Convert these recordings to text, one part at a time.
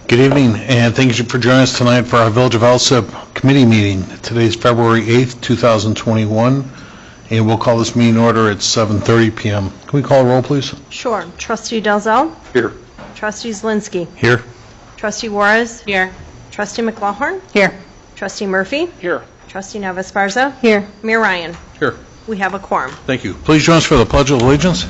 Good evening, and thank you for joining us tonight for our Village of Alsip committee meeting. Today is February 8th, 2021, and we'll call this meeting order at 7:30 p.m. Can we call a roll, please? Sure. Trustee Dalzell? Here. Trustee Zielinski? Here. Trustee Juarez? Here. Trustee McLaughlin? Here. Trustee Murphy? Here. Trustee Navas-Barza? Here. Mayor Ryan? Here. We have a quorum. Thank you. Please join us for the Pledge of Allegiance.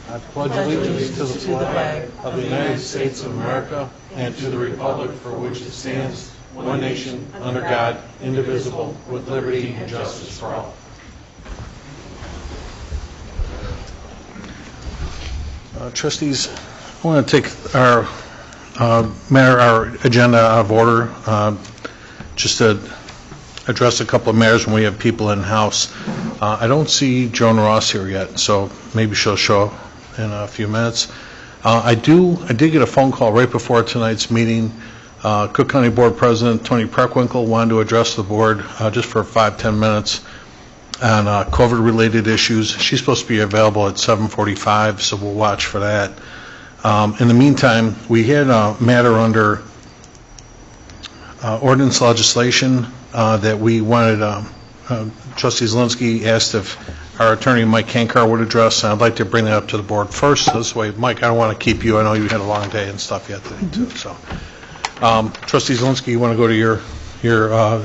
I pledge allegiance to the flag of the United States of America and to the republic for which it stands, one nation, under God, indivisible, with liberty and justice for all. Trustees, I want to take our agenda out of order, just to address a couple of matters when we have people in-house. I don't see Joan Ross here yet, so maybe she'll show up in a few minutes. I did get a phone call right before tonight's meeting. Cook County Board President Tony Preckwinkle wanted to address the board just for 5-10 minutes on COVID-related issues. She's supposed to be available at 7:45, so we'll watch for that. In the meantime, we had a matter under ordinance legislation that we wanted, Trustee Zielinski asked if our attorney Mike Kankar would address, and I'd like to bring that up to the board first. This way, Mike, I don't want to keep you. I know you had a long day and stuff yet today too. So, Trustee Zielinski, you want to go to your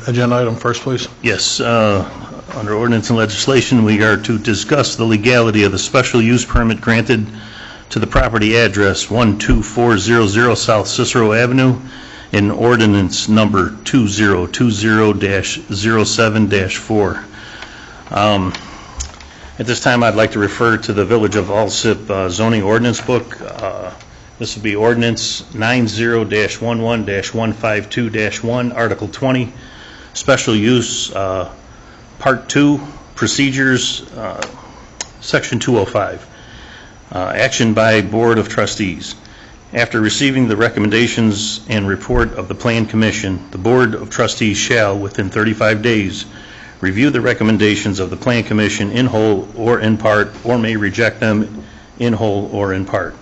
agenda item first, please? Yes. Under ordinance and legislation, we are to discuss the legality of the special use permit granted to the property address 12400 South Cicero Avenue in ordinance number 2020-07-4. At this time, I'd like to refer to the Village of Alsip zoning ordinance book. This would be ordinance 90-11-152-1, Article 20, special use, Part 2, procedures, Section 205. Action by Board of Trustees. After receiving the recommendations and report of the Plan Commission, the Board of Trustees shall, within 35 days, review the recommendations of the Plan Commission in whole or in part, or may reject them in whole or in part.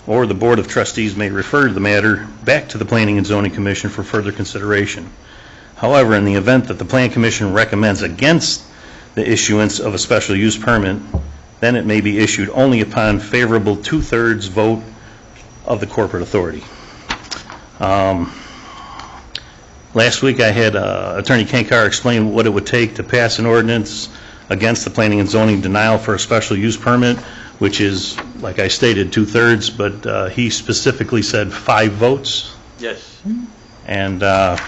Or the Board of Trustees may refer the matter back to the Planning and Zoning Commission for further consideration. However, in the event that the Plan Commission recommends against the issuance of a special use permit, then it may be issued only upon favorable 2/3 vote of the corporate authority. Last week I had Attorney Kankar explain what it would take to pass an ordinance against the Planning and Zoning denial for a special use permit, which is, like I stated, 2/3, but he specifically said 5 votes. Yes. And at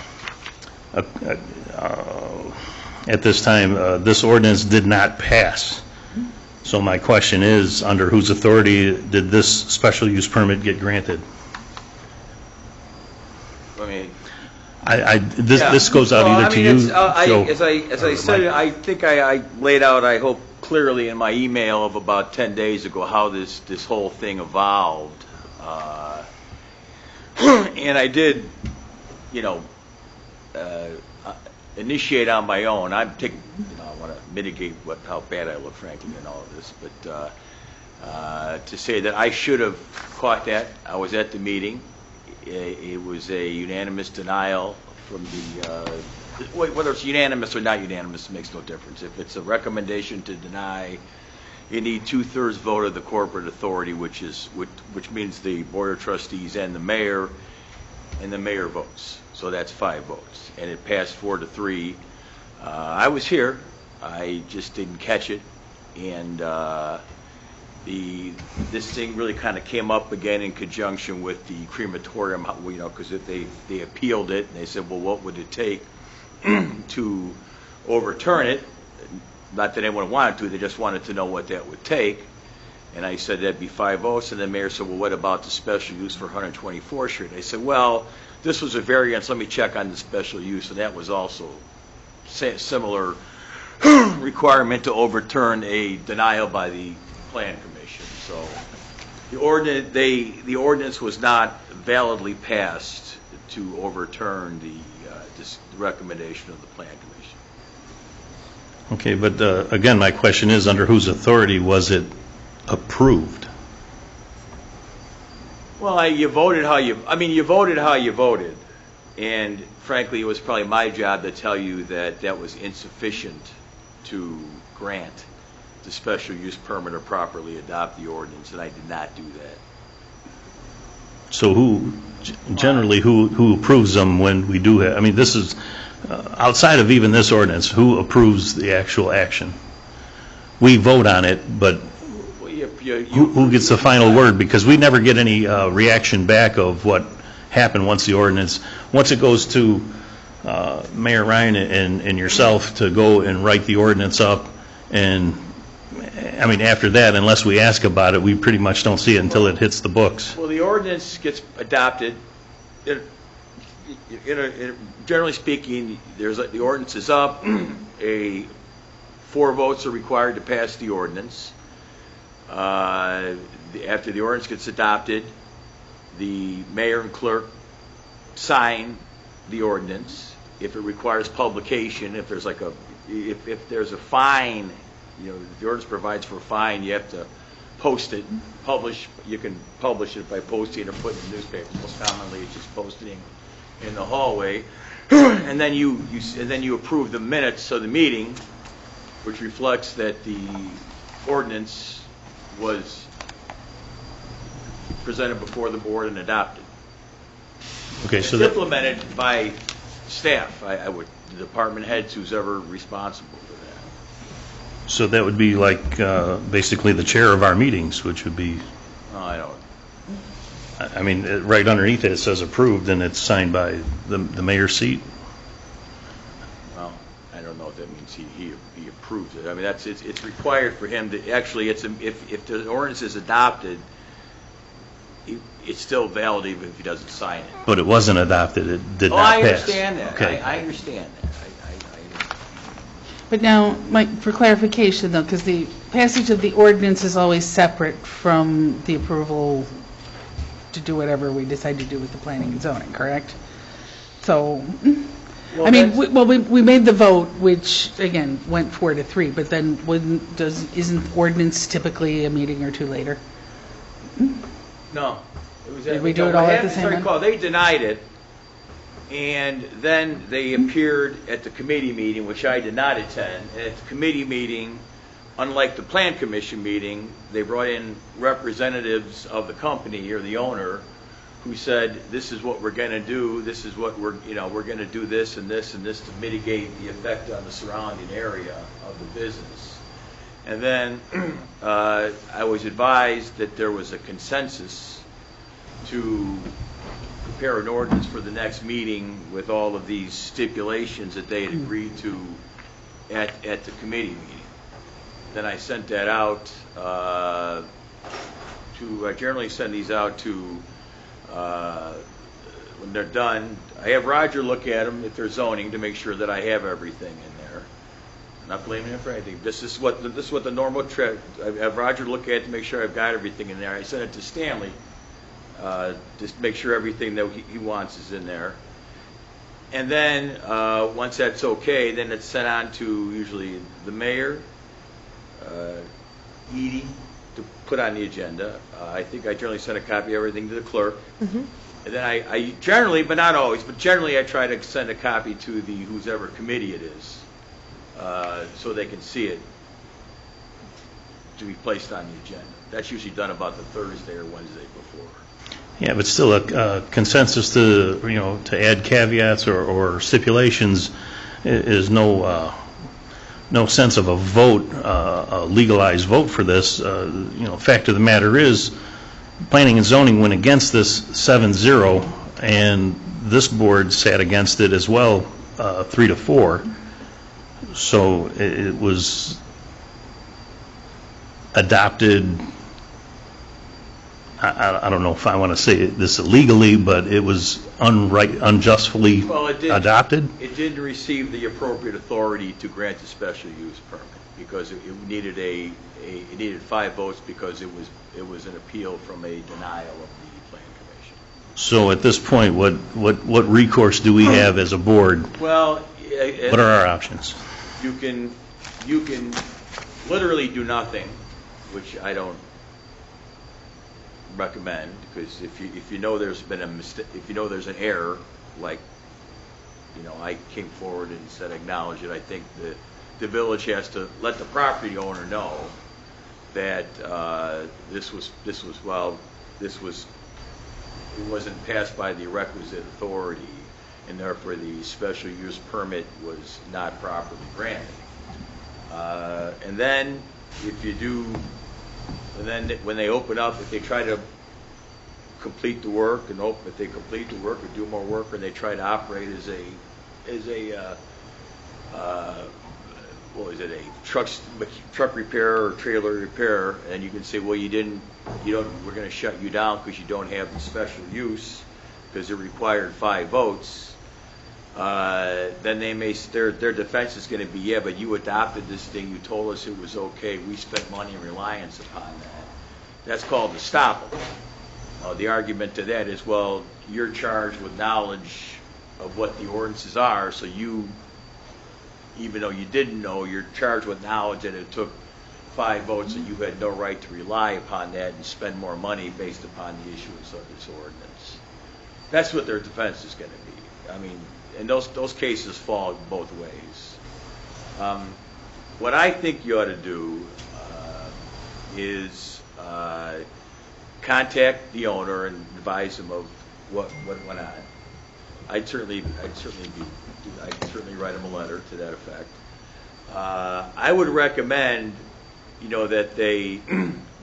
this time, this ordinance did not pass. So my question is, under whose authority did this special use permit get granted? I mean, this goes out either to you, Joe. as I said, I think I laid out, I hope, clearly in my email of about 10 days ago how this whole thing evolved. And I did, initiate on my own. I'm taking, I want to mitigate how bad I look, frankly, in all of this, but to say that I should have caught that. I was at the meeting. It was a unanimous denial from the, whether it's unanimous or not unanimous makes no difference. If it's a recommendation to deny, you need 2/3 vote of the corporate authority, which means the Board of Trustees and the mayor votes. So that's 5 votes, and it passed 4-3. I was here. I just didn't catch it, and this thing really kind of came up again in conjunction with the crematorium, because they appealed it, and they said, well, what would it take to overturn it? Not that anyone wanted to, they just wanted to know what that would take. And I said that'd be 5 votes, and the mayor said, well, what about the special use for 124th Street? I said, well, this was a variance, let me check on the special use, and that was also similar requirement to overturn a denial by the Plan Commission. So the ordinance was not validly passed to overturn the recommendation of the Plan Commission. Okay, but again, my question is, under whose authority was it approved? Well, you voted how you, you voted how you voted. And frankly, it was probably my job to tell you that that was insufficient to grant the special use permit or properly adopt the ordinance, and I did not do that. So generally, who approves them when we do have, this is, outside of even this ordinance, who approves the actual action? We vote on it, but Well, who gets the final word? Because we never get any reaction back of what happened once the ordinance, once it goes to Mayor Ryan and yourself to go and write the ordinance up, and, after that, unless we ask about it, we pretty much don't see it until it hits the books. Well, the ordinance gets adopted. Generally speaking, the ordinance is up. 4 votes are required to pass the ordinance. After the ordinance gets adopted, the mayor and clerk sign the ordinance. If it requires publication, if there's if there's a fine, the ordinance provides for a fine, you have to post it, publish. You can publish it by posting or putting it in the newspapers. Most commonly, it's just posting in the hallway, and then you approve the minutes of the meeting, which reflects that the ordinance was presented before the board and adopted. Okay, It's so that, implemented by staff. I would, the department heads, who's ever responsible for that. so that would be like basically the chair of our meetings, which would be, No, I don't. right underneath it says approved, and it's signed by the mayor's seat. Well, I don't know if that means he approves it. It's required for him to, actually, if the ordinance is adopted, it's still valid even if he doesn't sign it. But it wasn't adopted, it did not pass. I understand that. Okay. I understand that. But now, Mike, for clarification though, because the passage of the ordinance is always separate from the approval to do whatever we decide to do with the planning and zoning, correct? So, Well, we made the vote, which, again, went 4-3, but then isn't ordinance typically a meeting or two later? No. It was Did we do it all at the same time? time? They denied it, and then they appeared at the committee meeting, which I did not attend. And at the committee meeting, unlike the plan commission meeting, they brought in representatives of the company or the owner who said, this is what we're going to do, this is what we're going to do this and this and this to mitigate the effect on the surrounding area of the business. And then I was advised that there was a consensus to prepare an ordinance for the next meeting with all of these stipulations that they had agreed to at the committee meeting. Then I sent that out I generally send these out to, when they're done, I have Roger look at them if they're zoning to make sure that I have everything in there. I'm not blaming him for anything. This is what the normal trip. I have Roger look at it to make sure I've got everything in there. I sent it to Stanley, just make sure everything that he wants is in there. And then once that's okay, then it's sent on to usually the mayor, Edie, to put on the agenda. I think I generally send a copy of everything to the clerk. Mm-hmm. And then I generally, but not always, but generally I try to send a copy to the whoever committee it is, so they can see it to be placed on the agenda. That's usually done about the Thursday or Wednesday before. Yeah, but still a consensus to add caveats or stipulations is no sense of a vote, a legalized vote for this. Fact of the matter is, planning and zoning went against this 7-0, and this board sat against it as well, 3-4. So it was adopted. I don't know if I want to say this illegally, but it was unjustly adopted. It didn't receive the appropriate authority to grant a special use permit because it needed it needed 5 votes because it was an appeal from a denial of the plan commission. So at this point, what recourse do we have as a board? Well, What are our options? You can literally do nothing, which I don't recommend, because if you know there's been a mistake, if you know there's an error, like, I came forward and said acknowledge it, I think the village has to let the property owner know that it wasn't passed by the requisite authority, and therefore the special use permit was not properly granted. And then when they open up, if they try to complete the work, and if they complete the work or do more work, or they try to operate as a truck repair or trailer repair, and you can say, well, we're going to shut you down because you don't have the special use because it required 5 votes. Then their defense is going to be, yeah, but you adopted this thing, you told us it was okay, we spent money in reliance upon that. That's called estoppel. The argument to that is, well, you're charged with knowledge of what the ordinances are, so even though you didn't know, you're charged with knowledge that it took 5 votes and you had no right to rely upon that and spend more money based upon the issuance of this ordinance. That's what their defense is going to be. I mean, and those cases fall both ways. What I think you ought to do is contact the owner and advise him of what went on. I'd certainly write him a letter to that effect. I would recommend, that they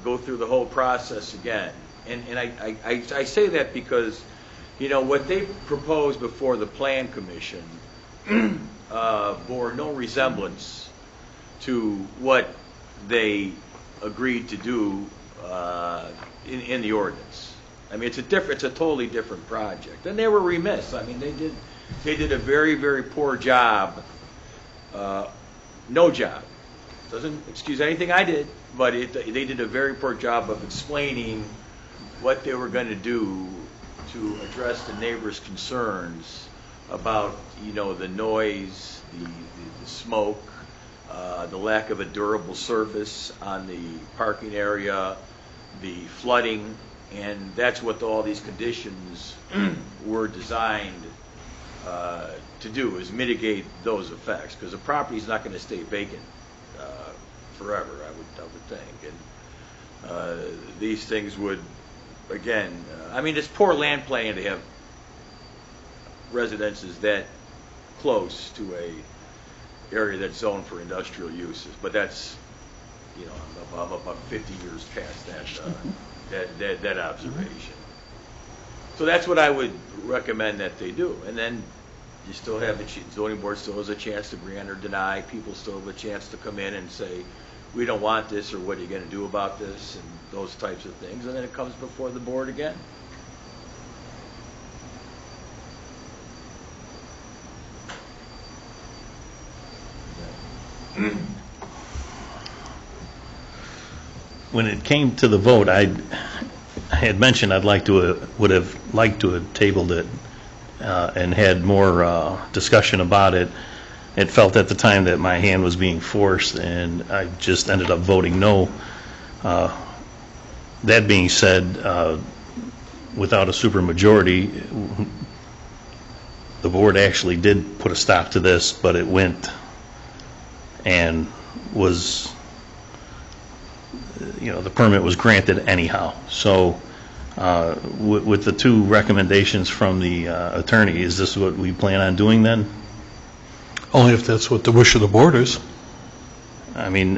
go through the whole process again. And I say that because, what they proposed before the Plan Commission bore no resemblance to what they agreed to do in the ordinance. I mean, it's a totally different project, and they were remiss. I mean, they did a very, very poor job. No job. Doesn't excuse anything I did, but they did a very poor job of explaining what they were going to do to address the neighbors' concerns about, the noise, the smoke, the lack of a durable surface on the parking area, the flooding. And that's what all these conditions were designed to do, is mitigate those effects, because the property's not going to stay vacant forever, I would think. And these things would, again, I mean, it's poor land planning to have residences that close to a area that's zoned for industrial uses, but that's, I'm about 50 years past that observation. So that's what I would recommend that they do. And then you still have the zoning board still has a chance to grant or deny. People still have a chance to come in and say, we don't want this, or what are you going to do about this, and those types of things. And then it comes before the board again. When it came to the vote, I had mentioned would have liked to have tabled it and had more discussion about it. It felt at the time that my hand was being forced, and I just ended up voting no. That being said, without a supermajority, the board actually did put a stop to this, but it went and was, the permit was granted anyhow. So with the 2 recommendations from the attorney, is this what we plan on doing then? Only if that's what the wish of the board is. I mean,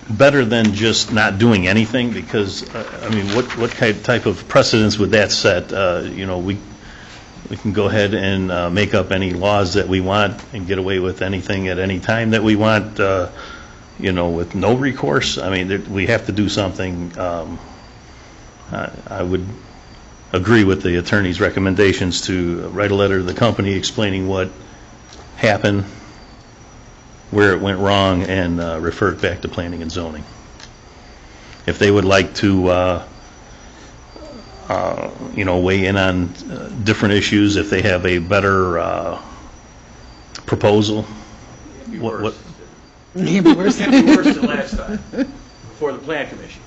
better than just not doing anything, because, what type of precedence would that set? We can go ahead and make up any laws that we want and get away with anything at any time that we want, with no recourse. I mean, we have to do something. I would agree with the attorney's recommendations to write a letter to the company explaining what happened, where it went wrong, and refer it back to planning and zoning. If they would like to, weigh in on different issues, if they have a better proposal. It'd be What- worse. Maybe worse. It'd be worse than last time, before the Plan Commission.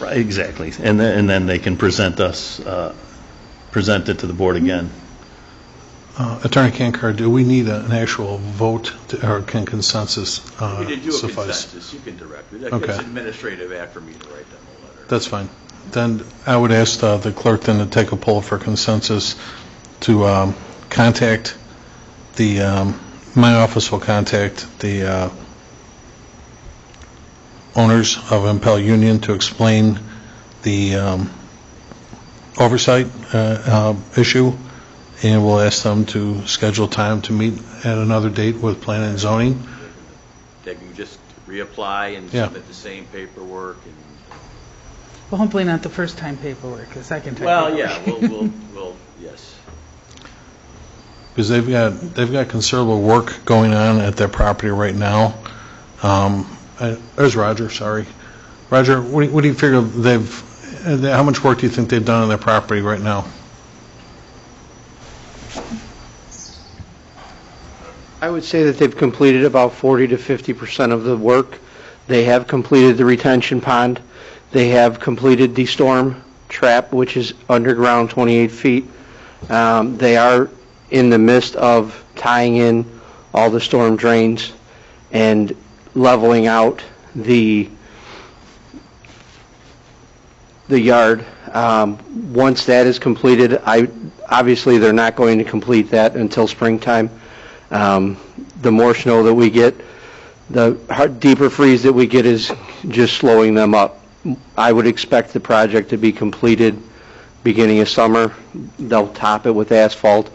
Right, exactly. And then they can present present it to the board again. Attorney Kankar, do we need an actual vote, or can consensus You can do a suffice? consensus, you can direct it. It's Okay. an administrative act for me to write them a letter. That's fine. Then I would ask the clerk then to take a poll for consensus to contact my office will contact the owners of Impel Union to explain the oversight issue, and we'll ask them to schedule time to meet at another date with Planning and Zoning. They can just reapply and Yeah. submit the same paperwork and, Well, hopefully not the first time paperwork, the second time. well, paperwork. yeah, we'll, yes. Because they've got considerable work going on at their property right now. There's Roger, sorry. Roger, what do you figure how much work do you think they've done on their property right now? I would say that they've completed about 40 to 50% of the work. They have completed the retention pond. They have completed the storm trap, which is underground 28 feet. They are in the midst of tying in all the storm drains and leveling out the yard. Once that is completed, obviously they're not going to complete that until springtime. The more snow that we get, the deeper freeze that we get is just slowing them up. I would expect the project to be completed beginning of summer. They'll top it with asphalt,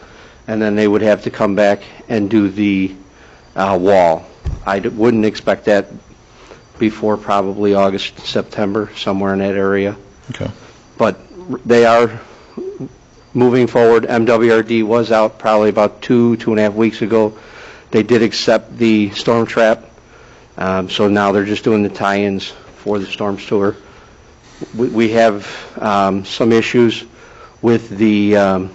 and then they would have to come back and do the wall. I wouldn't expect that before probably August, September, somewhere in that area. Okay. But they are moving forward. MWRD was out probably about 2.5 weeks ago. They did accept the storm trap, so now they're just doing the tie-ins for the storm sewer. We have some issues with the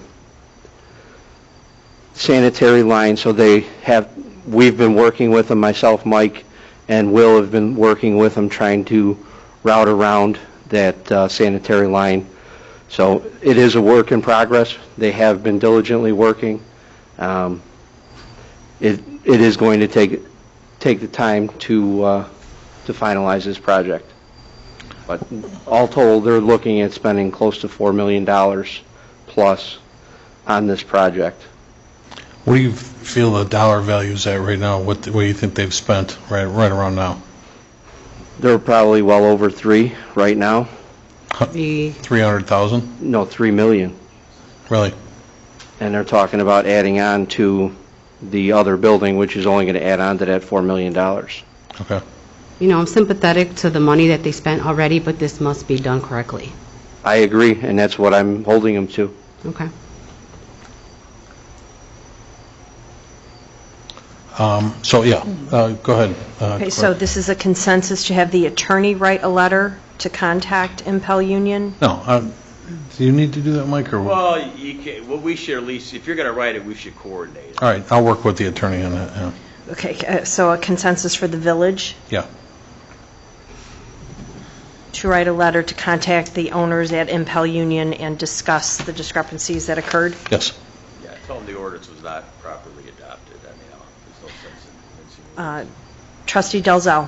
sanitary line, so we've been working with them, myself, Mike, and Will have been working with them trying to route around that sanitary line. So it is a work in progress. They have been diligently working. It is going to take the time to finalize this project. But all told, they're looking at spending close to $4 million plus on this project. What do you feel the dollar value is at right now? What do you think they've spent right around now? They're probably well over 3 right now. 300,000? No, 3 million. Really? And they're talking about adding on to the other building, which is only going to add on to that $4 million. Okay. You know, I'm sympathetic to the money that they spent already, but this must be done correctly. I agree, and that's what I'm holding them to. Okay. So, yeah, go ahead. Okay, so this is a consensus to have the attorney write a letter to contact Impel Union? No, do you need to do that, Mike, or what? Well, you can, well, we should at least, if you're going to write it, we should coordinate. All right, I'll work with the attorney on that, yeah. Okay, so a consensus for the village Yeah. to write a letter to contact the owners at Impel Union and discuss the discrepancies that occurred? Yes. Yeah, tell them the ordinance was not properly adopted. I mean, there's no sense in convincing. Trustee Delzell.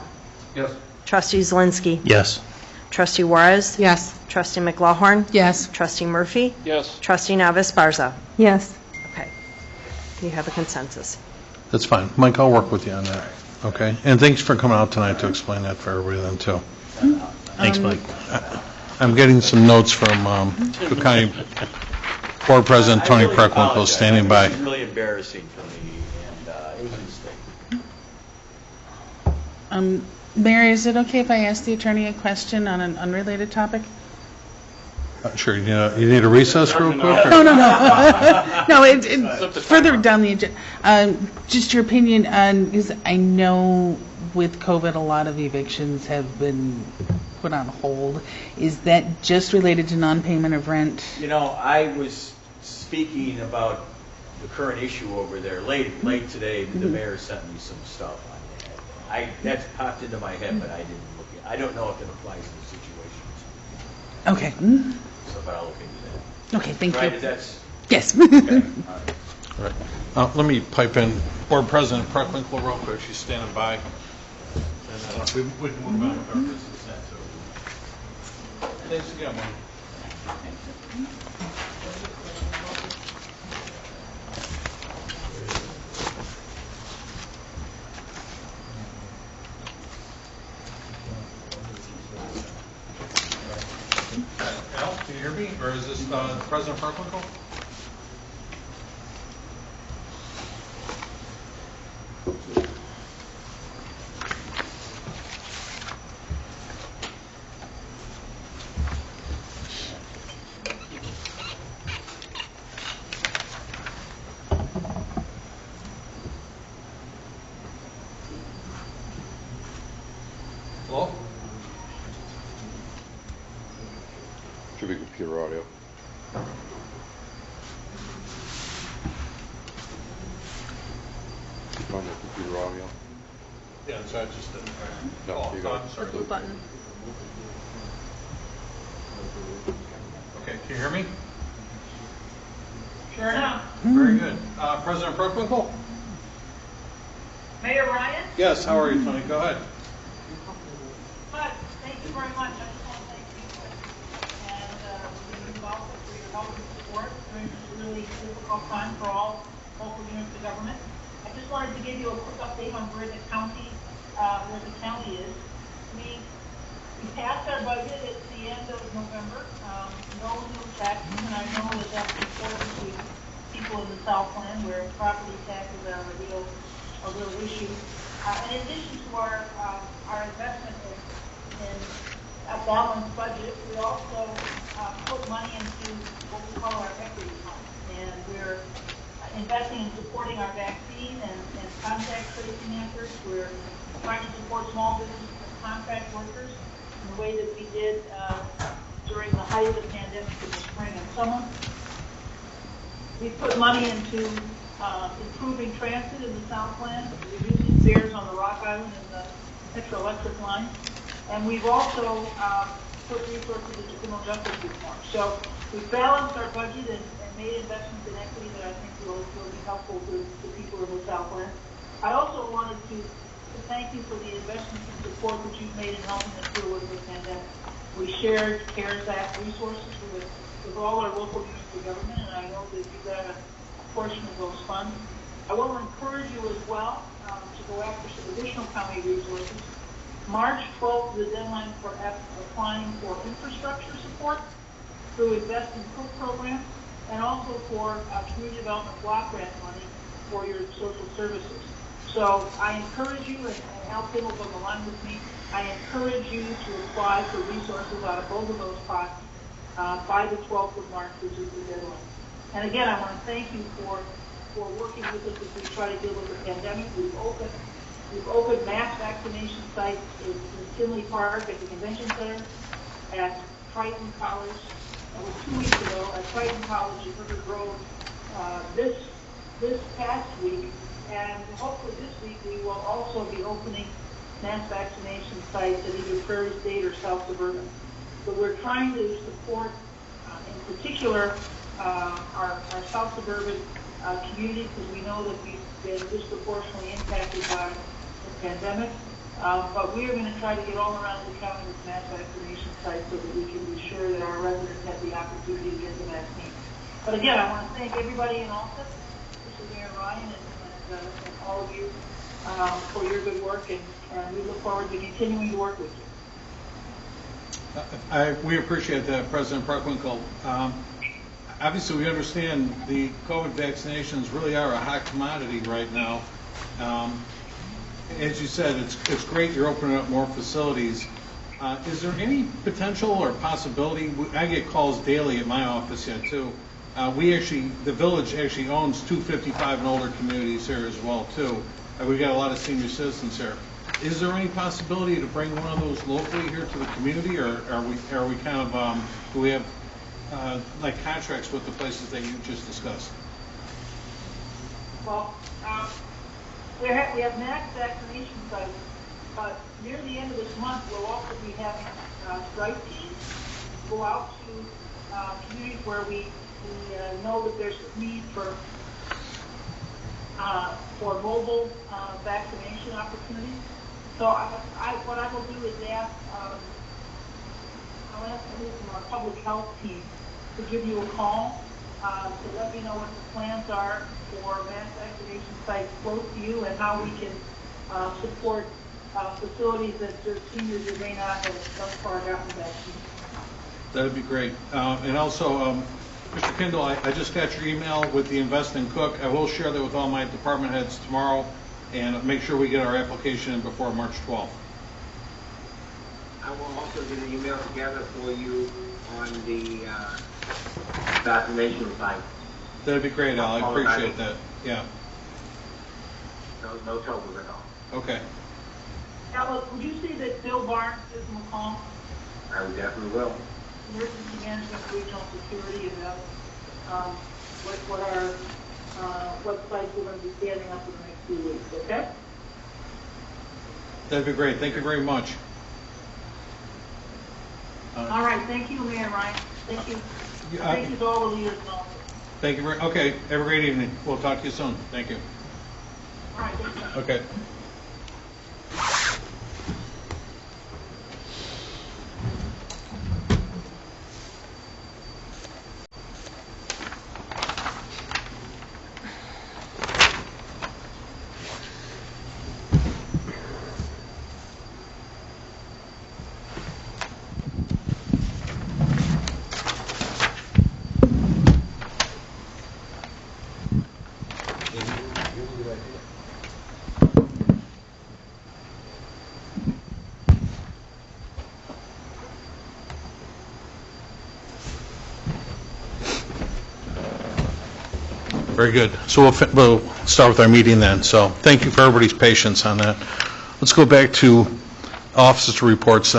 Yes. Trustee Zelinski. Yes. Trustee Juarez. Yes. Trustee McLaughlin. Yes. Trustee Murphy. Yes. Trustee Navas Barza. Yes. Okay. You have a consensus. That's fine. Mike, I'll work with you on that, okay? And thanks for coming out tonight to explain that for everybody then, too. Thanks, Mike. I'm getting some notes from Cook County Board President Tony I really Preckwinkle apologize. standing by. It was really embarrassing for me, and it was a mistake. Mary, is it okay if I ask the attorney a question on an unrelated topic? Sure, you need a recess real quick? or- No. No, it's further down the agenda. Just your opinion on, because I know with COVID, a lot of evictions have been put on hold. Is that just related to non-payment of rent? You know, I was speaking about the current issue over there late today. The mayor sent me some stuff on that. That's popped into my head, but I didn't look at. I don't know if it applies to the situation. Okay. So if I'll look into that. Okay, thank Right, you. that's, Yes. okay, all right. All right. Let me pipe in Board President Preckwinkle real quick. She's standing by. And we can move on with our business then, too. Thanks again, Mike. Al, do you hear me? Or is this President Preckwinkle? Hello? Should be computer audio. Find the computer audio. Yeah, so I just didn't. No, you got I'm it. sorry. Blue button. Okay, can you hear me? Sure enough. Very good. President Preckwinkle? Mayor Ryan? Yes, how are you, Tony? Go ahead. Good. Thank you very much. I just want to thank you and being involved for your help and support during this really difficult time for all local units of government. I just wanted to give you a quick update on where the county is. We passed our budget at the end of November. No new taxes, and I know that that's important to people in the Southland where property taxes are a real issue. In addition to our investment in a balanced budget, we also put money into what we call our equity fund, and we're investing in supporting our vaccine and contact tracing efforts. We're trying to support small businesses and contract workers in the way that we did during the height of the pandemic in the spring and summer. We put money into improving transit in the Southland, reducing fares on the Rock Island and the Metro Electric line. And we've also put resources into criminal justice reform. So we've balanced our budget and made investments in equity that I think will be helpful to people in the Southland. I also wanted to thank you for the investments and support that you've made in helping us deal with the pandemic. We shared CARES Act resources with all our local units of government, and I know that you got a portion of those funds. I want to encourage you as well to go after some additional county resources. March 12th is the deadline for applying for infrastructure support through Invest in Cook program, and also for community development block grant money for your social services. So I encourage you, and Al Kimball's on the line with me, I encourage you to apply for resources out of both of those pots by the 12th of March, which is the deadline. And again, I want to thank you for working with us as we try to deal with the pandemic. We've opened mass vaccination sites in Tinley Park, at the Convention Center, at Triton College. It was 2 weeks ago at Triton College in River Grove this past week. And hopefully this week we will also be opening mass vaccination sites at either Prairie State or South Suburban. So we're trying to support, in particular, our South Suburban community, because we know that we've been disproportionately impacted by the pandemic. But we are going to try to get all around the county with mass vaccination sites so that we can be sure that our residents have the opportunity to get the vaccine. But again, I want to thank everybody in Alsip, especially Mayor Ryan and all of you for your good work, and we look forward to continuing to work with you. We appreciate that, President Preckwinkle. Obviously, we understand the COVID vaccinations really are a hot commodity right now. As you said, it's great you're opening up more facilities. Is there any potential or possibility? I get calls daily at my office yet too. The village actually owns 255 and older communities here as well too. We've got a lot of senior citizens here. Is there any possibility to bring one of those locally here to the community, or are we kind of do we have like contracts with the places that you just discussed? Well, we have mass vaccination sites, but near the end of this month, we'll also be having strike teams go out to communities where we know that there's need for mobile vaccination opportunities. So what I will do is I'll ask somebody from our public health team to give you a call to let me know what the plans are for mass vaccination sites close to you and how we can support facilities that serve seniors who may not have thus far gotten vaccines. That'd be great. And also, Mr. Kindle, I just got your email with the Invest in Cook. I will share that with all my department heads tomorrow and make sure we get our application in before March 12th. I will also get an email together for you on the vaccination site. That'd be great, Al. I appreciate that. Yeah. No trouble at all. Okay. Alice, would you see that Bill Barnes is in the call? I definitely will. Emergency Management Regional Security about what our websites we're going to be standing up in the next few weeks, okay? That'd be great. Thank you very much. All right, thank you, Mayor Ryan. Thank you. Thank you to all the leaders in office. Thank you very Okay. Have a great evening. We'll talk to you soon. Thank you. All right, thank you. Okay. Very good. So we'll start with our meeting then. So thank you for everybody's patience on that. Let's go back to officers' reports,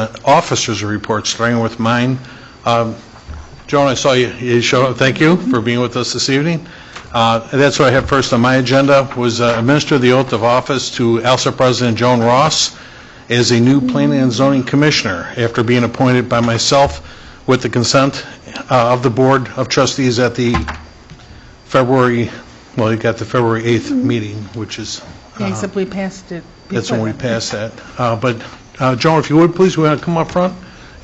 starting with mine. Joan, I saw you showed up. Thank you for being with us this evening. That's what I have first on my agenda, was administer the oath of office to Alsip President Joan Ross as a new Planning and Zoning Commissioner after being appointed by myself with the consent of the Board of Trustees at the February 8th meeting, which is... Yeah, except we passed it. That's when we passed that. But, Joan, if you would, please, we want to come up front,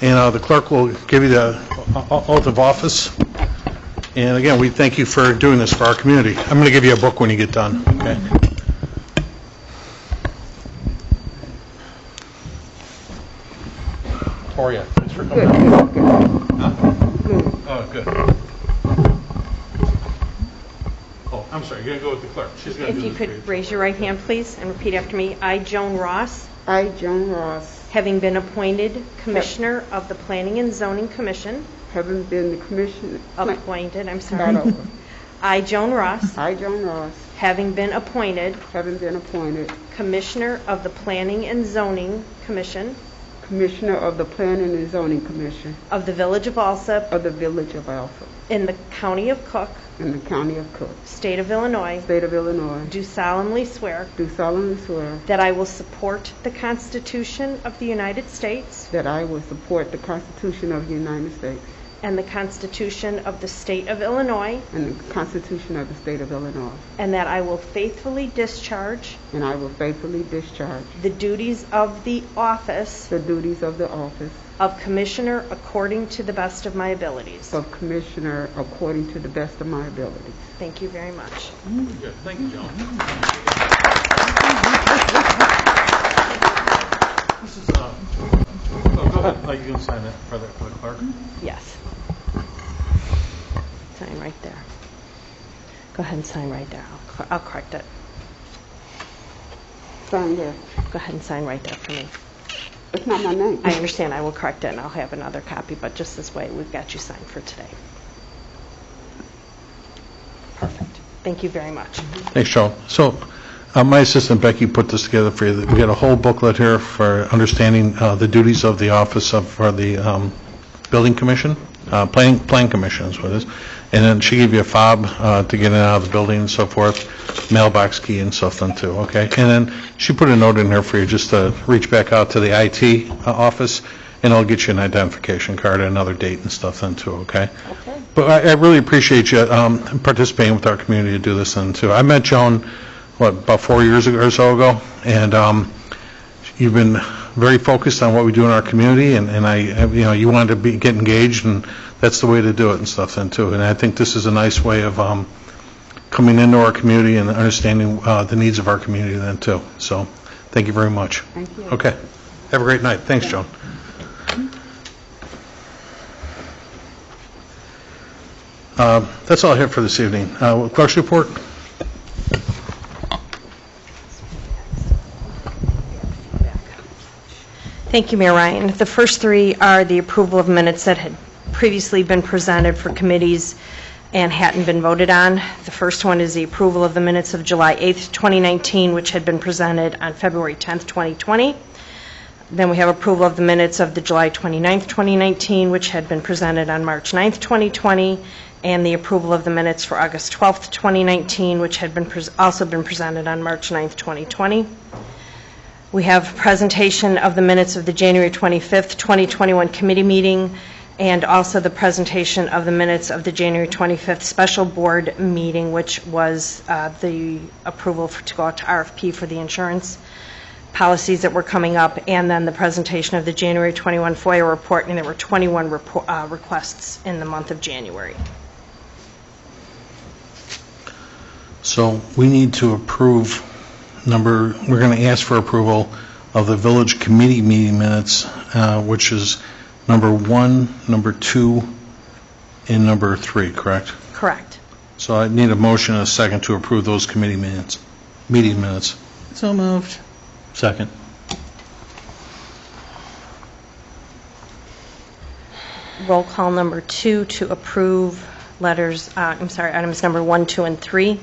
and the clerk will give you the oath of office. And again, we thank you for doing this for our community. I'm going to give you a book when you get done, okay? How are you? Thanks for coming. Huh? Oh, good. Oh, I'm sorry, you're going to go with the clerk. She's going to do If you this for could raise your right hand, please, and repeat after me. I, Joan Ross, I, Joan Ross, having been appointed Commissioner of the Planning and Zoning Commission, having been the commissioner... appointed, I'm Start sorry. over. I, Joan Ross, I, Joan Ross, having been appointed having been appointed Commissioner of the Planning and Zoning Commission Commissioner of the Planning and Zoning Commission of the Village of Alsip of the Village of Alsip in the County of Cook, in the County of Cook, State of Illinois, State of Illinois, do solemnly swear do solemnly swear that I will support the Constitution of the United States that I will support the Constitution of the United States and the Constitution of the State of Illinois, and the Constitution of the State of Illinois, and that I will faithfully discharge and I will faithfully discharge the duties of the office the duties of the office of Commissioner according to the best of my abilities. of Commissioner according to the best of my abilities. Thank you very much. Good. Thank you, Joan. This is, oh, go ahead. Oh, you can sign it for the clerk. Yes. Sign right there. Go ahead and sign right there. I'll correct it. Sign there. Go ahead and sign right there for me. It's not my name. I understand. I will correct it, and I'll have another copy, but just this way, we've got you signed for today. Perfect. Thank you very much. Thanks, Joan. So, my assistant Becky put this together for you. We got a whole booklet here for understanding the duties of the office for the Building Commission, Plan Commission is what it is. And then she gave you a fob to get in and out of the building and so forth, mailbox key and stuff then too, okay? And then she put a note in here for you just to reach back out to the IT office and I'll get you an identification card and another date and stuff then too, okay? Okay. But I really appreciate you participating with our community to do this then too. I met Joan, about 4 years ago or so ago, and you've been very focused on what we do in our community, and you wanted to get engaged, and that's the way to do it and stuff then too. And I think this is a nice way of coming into our community and understanding the needs of our community then too. So thank you very much. Thank you. Okay. Have a great night. Thanks, Joan. That's all I have for this evening. Clerk's report? Thank you, Mayor Ryan. The first three are the approval of minutes that had previously been presented for committees and hadn't been voted on. The first one is the approval of the minutes of July 8th, 2019, which had been presented on February 10th, 2020. Then we have approval of the minutes of the July 29th, 2019, which had been presented on March 9th, 2020, and the approval of the minutes for August 12th, 2019, which had been also been presented on March 9th, 2020. We have presentation of the minutes of the January 25th, 2021 committee meeting, and also the presentation of the minutes of the January 25th special board meeting, which was the approval to go out to RFP for the insurance policies that were coming up, and then the presentation of the January 21 FOIA report, and there were 21 requests in the month of January. So we need to approve we're going to ask for approval of the village committee meeting minutes, which is number 1, number 2, and number 3, correct? Correct. So I need a motion and a second to approve those committee meeting minutes. So moved. Second. Roll call number 2 to approve items number 1, 2, and 3.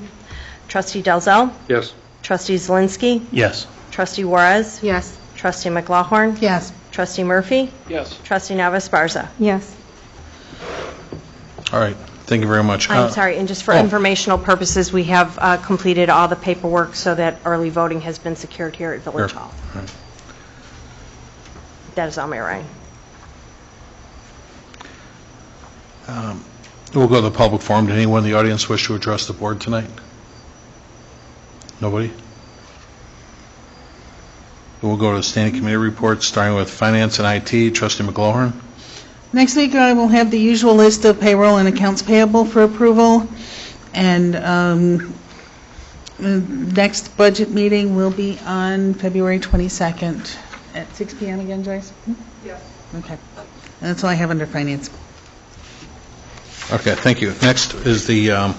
Trustee Dalzell? Yes. Trustee Zelinski? Yes. Trustee Juarez? Yes. Trustee McLaughlin? Yes. Trustee Murphy? Yes. Trustee Navas-Barza? Yes. All right. Thank you very much. I'm sorry, and just for informational purposes, we have completed all the paperwork so that early voting has been secured here at Village Hall. All right. That is all, Mayor Ryan. We'll go to the public forum. Did anyone in the audience wish to address the board tonight? Nobody? We'll go to standing committee reports, starting with Finance and IT. Trustee McLaughlin. Next week, I will have the usual list of payroll and accounts payable for approval, and the next budget meeting will be on February 22nd at 6 p.m. again, Joyce? Yes. Okay. And that's all I have under finance. Okay, thank you. Next is the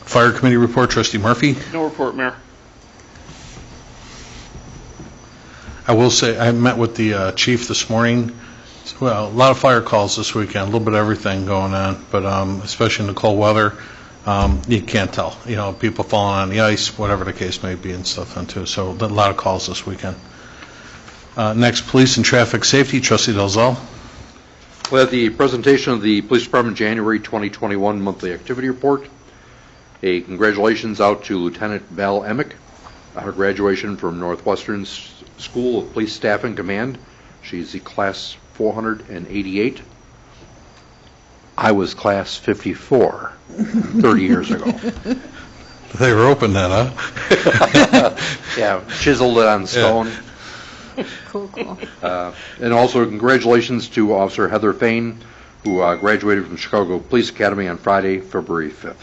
Fire Committee report. Trustee Murphy. No report, Mayor. I will say, I met with the chief this morning. Well, a lot of fire calls this weekend, a little bit of everything going on, but especially in the cold weather, you can't tell. You know, people falling on the ice, whatever the case may be and stuff then too. So a lot of calls this weekend. Next, Police and Traffic Safety. Trustee Dalzell. We had the presentation of the Police Department January 2021 monthly activity report. A congratulations out to Lieutenant Val Emick, her graduation from Northwestern School of Police Staff and Command. She's the class 488. I was class 54 30 years ago. They were open then, huh? Yeah, chiseled it on stone. Yeah. Cool. And also congratulations to Officer Heather Fain, who graduated from Chicago Police Academy on Friday, February 5th.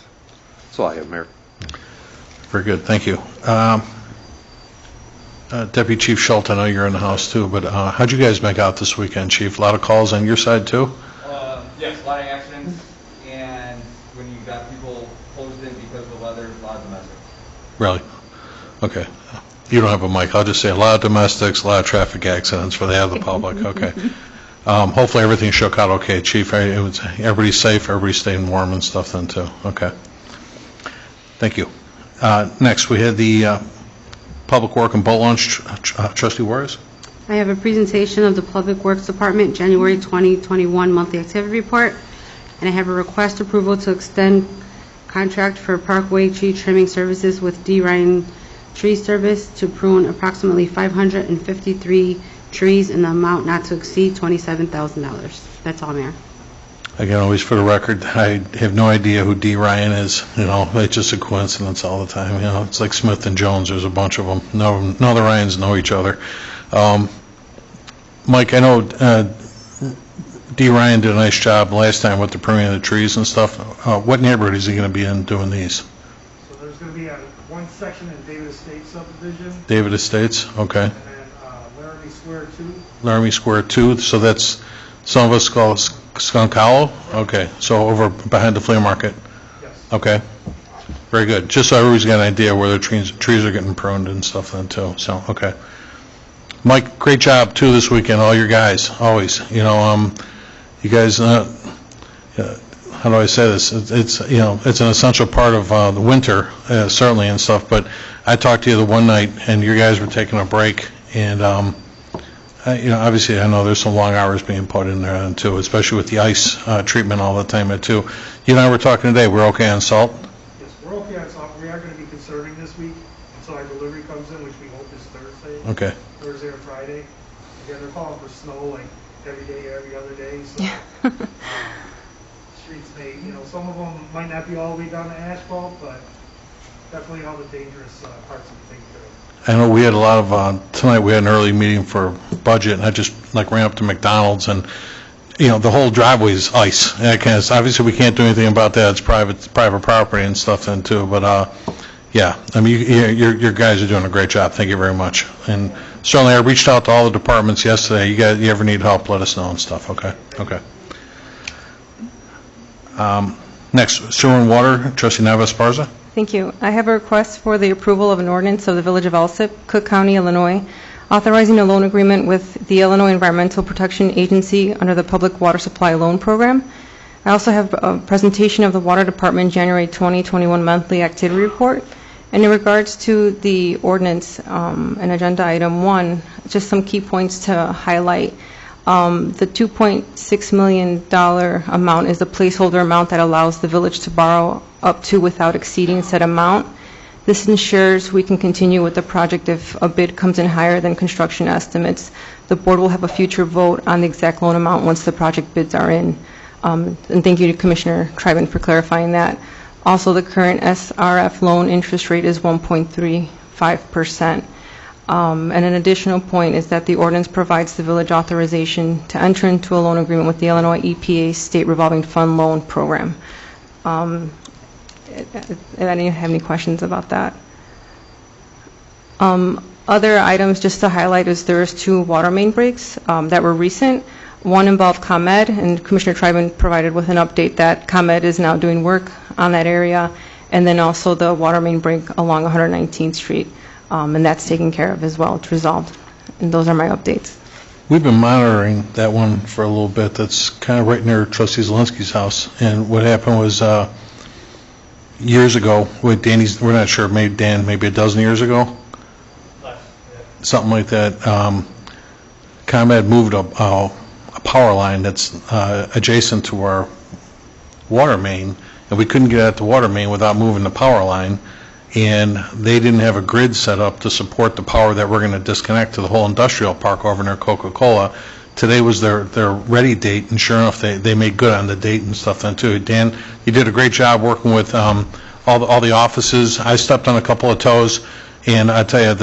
That's all I have, Mayor. Very good, thank you. Deputy Chief Schultz, I know you're in the house too, but how'd you guys make out this weekend, Chief? A lot of calls on your side too? Yes, a lot of accidents, and when you got people closed in because of the weather, a lot of domestic. Really? Okay. You don't have a mic. I'll just say a lot of domestics, a lot of traffic accidents for the public. Okay. Hopefully everything shook out okay, Chief. Everybody's safe, everybody's staying warm and stuff then too. Okay. Thank you. Next, we had the Public Work and Boat Launch. Trustee Juarez. I have a presentation of the Public Works Department January 2021 monthly activity report, and I have a request approval to extend contract for Parkway tree trimming services with D. Ryan Tree Service to prune approximately 553 trees in the amount not to exceed $27,000. That's all, Mayor. Again, always for the record, I have no idea who D. Ryan is. It's just a coincidence all the time. It's like Smith and Jones. There's a bunch of them. None of the Ryans know each other. Mike, I know D. Ryan did a nice job last time with the pruning of the trees and stuff. What neighborhood is he going to be in doing these? So there's going to be one section in David Estates subdivision. David Estates, okay. And then Laramie Square 2. Laramie Square 2, so that's, some of us call it Skunk Hollow? Okay, so over behind the flea market? Yes. Okay, very good. Just so everybody's got an idea where the trees are getting pruned and stuff then too, so, okay. Mike, great job too this weekend, all your guys, always. You guys, how do I say this? It's an essential part of the winter, certainly and stuff, but I talked to you the one night and you guys were taking a break and, obviously I know there's some long hours being put in there too, especially with the ice treatment all the time too. You and I were talking today, we're okay on salt? Yes, we're okay on salt. We are going to be conserving this week until our delivery comes in, which we hope is Thursday. Okay. Thursday or Friday. Again, they're calling for snow like every day, every other day, so streets may, some of them might not be all the way down to asphalt, but definitely all the dangerous parts will be taken care of. I know we had a lot of, tonight we had an early meeting for budget, and I just ran up to McDonald's, and, the whole driveway is ice. Obviously, we can't do anything about that. It's private property and stuff then, too, but, yeah, I mean, your guys are doing a great job. Thank you very much. And certainly, I reached out to all the departments yesterday. You ever need help, let us know and stuff, okay? Okay. Next, sewer and water, Trustee Nava-Esparza. Thank you. I have a request for the approval of an ordinance of the Village of Alsip, Cook County, Illinois, authorizing a loan agreement with the Illinois Environmental Protection Agency under the Public Water Supply Loan Program. I also have a presentation of the Water Department January 2021 monthly activity report. And in regards to the ordinance and agenda item 1, just some key points to highlight. The $2.6 million amount is the placeholder amount that allows the village to borrow up to without exceeding said amount. This ensures we can continue with the project if a bid comes in higher than construction estimates. The board will have a future vote on the exact loan amount once the project bids are in. And thank you to Commissioner Triben for clarifying that. Also, the current SRF loan interest rate is 1.35%. And an additional point is that the ordinance provides the village authorization to enter into a loan agreement with the Illinois EPA State Revolving Fund Loan Program. I didn't have any questions about that. Other items just to highlight is there's 2 water main breaks that were recent. One involved ComEd, and Commissioner Triben provided with an update that ComEd is now doing work on that area, and then also the water main break along 119th Street, and that's taken care of as well. It's resolved. And those are my updates. We've been monitoring that one for a little bit. That's kind of right near Trustee Zelinski's house. And what happened was years ago, with Danny's, we're not sure, maybe a dozen years ago, something like that, ComEd moved a power line that's adjacent to our water main, and we couldn't get at the water main without moving the power line, and they didn't have a grid set up to support the power that we're going to disconnect to the whole industrial park over near Coca-Cola. Today was their ready date, and sure enough, they made good on the date and stuff then too. Dan, you did a great job working with all the offices. I stepped on a couple of toes, and I tell you,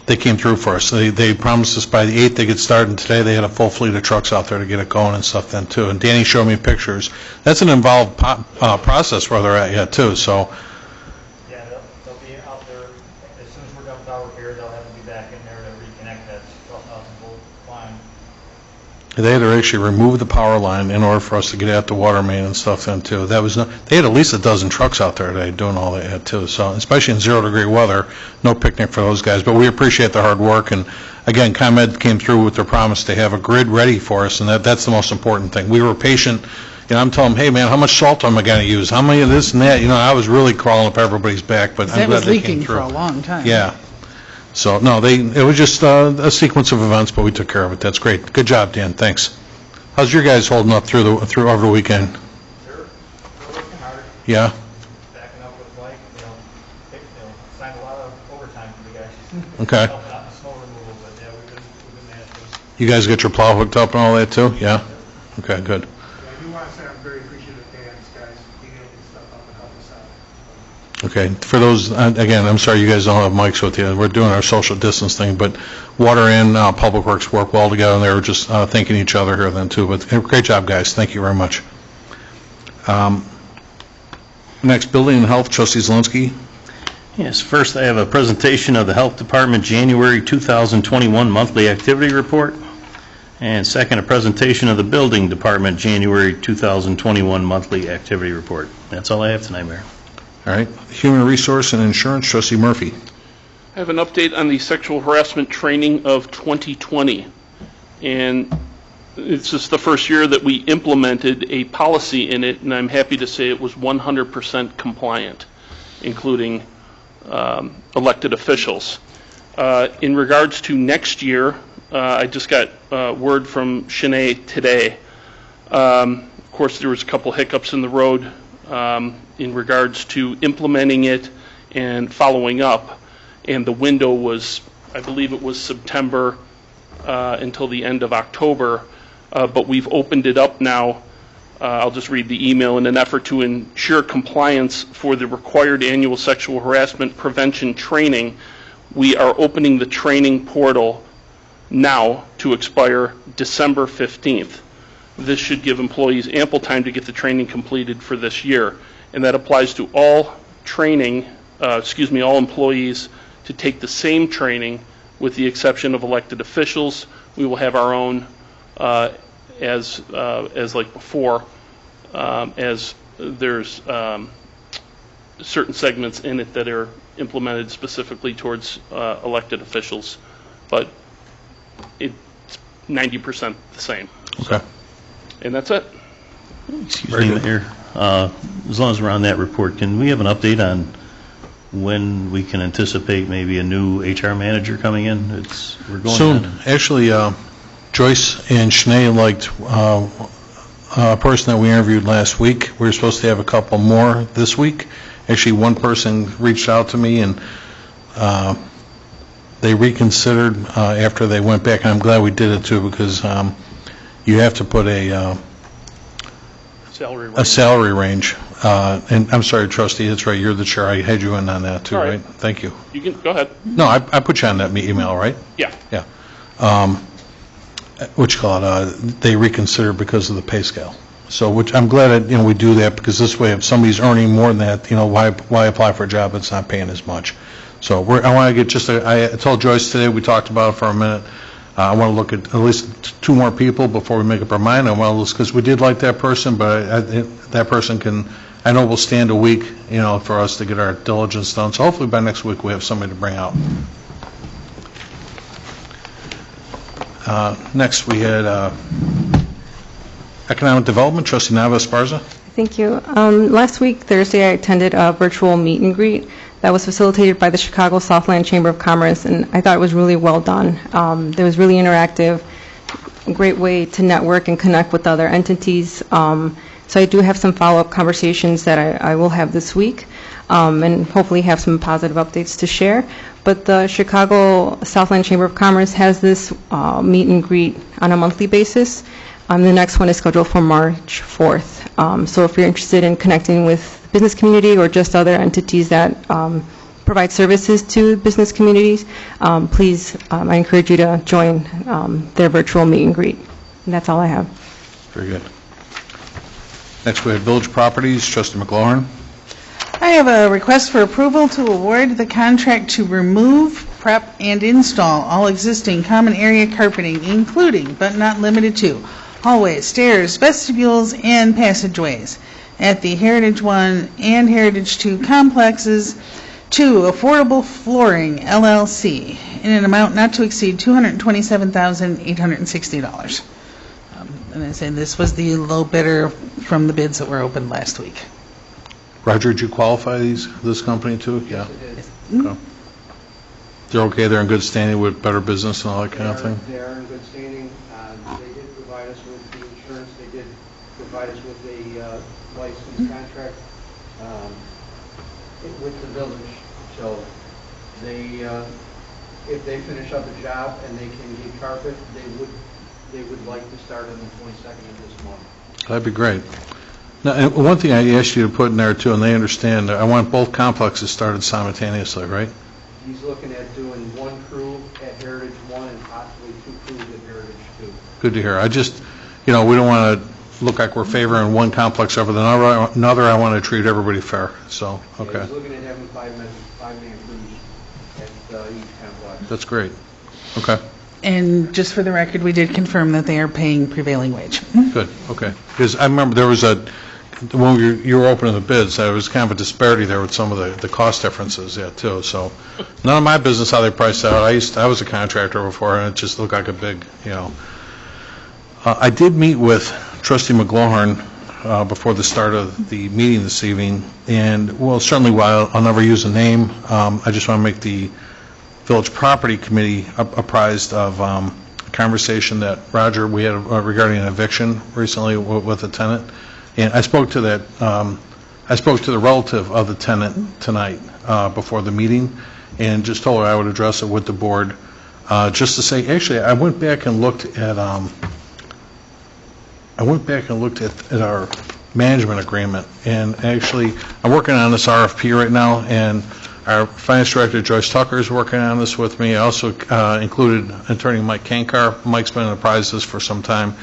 they came through for us. They promised us by the 8th they get started, and today they had a full fleet of trucks out there to get it going and stuff then too. And Danny showed me pictures. That's an involved process where they're at yet too. So. Yeah, they'll be out there as soon as we're done with our repair. They'll have to be back in there to reconnect that 12,000-volt line. They had to actually remove the power line in order for us to get at the water main and stuff then too. That was they had at least a dozen trucks out there today doing all they had too. So especially in 0-degree weather, no picnic for those guys. But we appreciate the hard work. And again, ComEd came through with their promise to have a grid ready for us, and that's the most important thing. We were patient. I'm telling them, hey man, how much salt am I going to use? How many of this and that? I was really crawling up everybody's back, but I'm glad they came through. That was leaking for a long time. Yeah. So, no, it was just a sequence of events, but we took care of it. That's great. Good job, Dan. Thanks. How's your guys holding up through over the weekend? They're working hard. Yeah? Backing up with Mike, signed a lot of overtime for the guys. Okay. Helping out in the snow removal, but yeah, we've been managing. You guys get your plow hooked up and all that too? Yeah? Okay, good. I do want to say I'm very appreciative of Dan's guys being able to get stuff up and help us out. Okay, for those, again, I'm sorry you guys don't have mics with you. We're doing our social distance thing, but Water and Public Works work well together, and they were just thanking each other here then too. But great job, guys. Thank you very much. Next, Building and Health, Trustee Zelinski. Yes, first I have a presentation of the Health Department January 2021 monthly activity report, and second, a presentation of the Building Department January 2021 monthly activity report. That's all I have tonight, Mayor. All right, Human Resource and Insurance, Trustee Murphy. I have an update on the sexual harassment training of 2020, and this is the first year that we implemented a policy in it, and I'm happy to say it was 100% compliant, including elected officials. In regards to next year, I just got word from Shanae today. Of course, there was a couple hiccups in the road in regards to implementing it and following up, and the window was, I believe it was September until the end of October, but we've opened it up now. I'll just read the email. In an effort to ensure compliance for the required annual sexual harassment prevention training, we are opening the training portal now to expire December 15th. This should give employees ample time to get the training completed for this year, and that applies to all training, all employees to take the same training with the exception of elected officials. We will have our own as like before, as there's certain segments in it that are implemented specifically towards elected officials, but it's 90% the same. Okay. And that's it. Excuse me, Mayor. As long as we're on that report, can we have an update on when we can anticipate maybe a new HR manager coming in? We're going Soon. on. Actually, Joyce and Shanae liked a person that we interviewed last week. We were supposed to have a couple more this week. Actually, one person reached out to me, and they reconsidered after they went back, and I'm glad we did it too, because you have to put a salary range. And I'm sorry, Trustee, that's right, you're the chair. I had you in on that too, right? Thank you. You can go ahead. No, I put you on that email, right? Yeah. Yeah. What you call it? They reconsider because of the pay scale. So, which I'm glad that we do that, because this way, if somebody's earning more than that, why apply for a job that's not paying as much? So I want to get I told Joyce today, we talked about it for a minute. I want to look at least two more people before we make up our mind. I want to, because we did like that person, but that person can, I know will stand a week, for us to get our diligence done. So hopefully by next week we have somebody to bring out. Next we had Economic Development, Trustee Nava Esparza. Thank you. Last week, Thursday, I attended a virtual meet and greet that was facilitated by the Chicago Southland Chamber of Commerce, and I thought it was really well done. It was really interactive, a great way to network and connect with other entities. So I do have some follow-up conversations that I will have this week, and hopefully have some positive updates to share. But the Chicago Southland Chamber of Commerce has this meet and greet on a monthly basis. The next one is scheduled for March 4th. So if you're interested in connecting with the business community or just other entities that provide services to business communities, please, I encourage you to join their virtual meet and greet. And that's all I have. Very good. Next we have Village Properties, Trustee McLaurin. I have a request for approval to award the contract to remove, prep, and install all existing common area carpeting, including but not limited to hallways, stairs, vestibules, and passageways at the Heritage 1 and Heritage 2 complexes to Affordable Flooring, LLC, in an amount not to exceed $227,860. And I say this was the low bidder from the bids that were opened last week. Roger, did you qualify this company too? Yeah. Okay. They're okay, they're in good standing with Better Business and all that kind of thing? They are in good standing. They did provide us with the insurance. They did provide us with a license contract with the village. So they, if they finish up a job and they can get carpet, they would They would like to start on the 22nd of this month. That'd be great. Now, and one thing I asked you to put in there too, and they understand, I want both complexes started simultaneously, right? He's looking at doing one crew at Heritage 1 and possibly 2 crews at Heritage 2. Good to hear. I just, we don't want to look like we're favoring one complex over another. I want to treat everybody fair, so, okay. Yeah, he's looking at having five-man crews at each complex. That's great. Okay, And just for the record, we did confirm that they are paying prevailing wage. good, okay. Because I remember there was when you were opening the bids, there was kind of a disparity there with some of the cost differences, too. So none of my business how they priced out. I was a contractor before, and it just looked like a big, I did meet with Trustee McGlohorn before the start of the meeting this evening, and, well, certainly while I'll never use a name, I just want to make the Village Property Committee apprised of a conversation that, Roger, we had regarding an eviction recently with a tenant. And I spoke to the relative of the tenant tonight before the meeting, and just told her I would address it with the board, just to say, actually, I went back and looked at our management agreement, and actually, I'm working on this RFP right now, and our finance director, Joyce Tucker, is working on this with me. I also included attorney Mike Kankar. Mike's been apprised of this for some time.